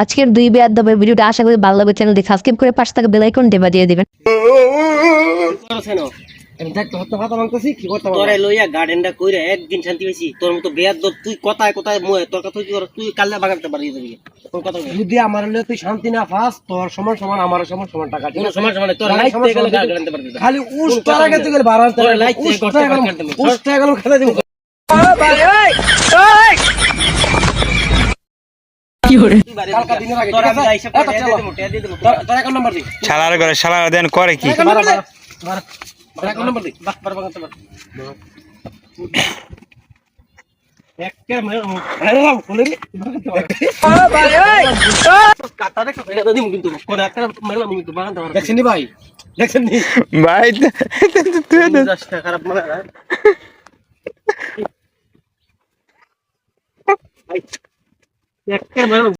আজকের দুই বেয়াদবের ভিডিওটা আশা করি ভালো লাগবে। চ্যানেলটি সাবস্ক্রাইব করে পাশে থাকা বেল আইকনটি বাজিয়ে দিবেন। তোরে লইয়া গার্ডেনটা কইরা একদিন শান্তি পাইছি। তোর মতো বেয়াদব তুই কথায় কথায় মোয়ে তোর কথা তুই কাল্লা বাগাতে পারি দিবি। তোর কথা যদি আমার হলে তুই শান্তি না পাস, তোর সমান সমান আমার সমান সমান টাকা। কোন সমস্যা মানে তোর লাইক থেকে গেলে গার্ড আনতে পারবি। খালি উস টাকা গেতে গেলে বাড়াতে তোর লাইক থেকে গড়তে পারবি। উস টাকা গেল খেলা দিব। তুই বাড়ি কালকা দিনের আগে তোর আমি আইসা পড়ে দিয়ে দেব। তোর অ্যাকাউন্ট নাম্বার দি। শালার ঘরে শালার দেন করে কি অ্যাকাউন্ট নাম্বার দি। বাস বার বাগাতে পার। এক্কে মেরাম খুলে দি। কাটা দেখো এটা দিমু কিন্তু কোন একটা মেরাম কিন্তু বাগাতে পার। দেখছেন নি ভাই, দেখছেন নি ভাই তুই দশটা খারাপ মনে হয়। এক্কে মেরাম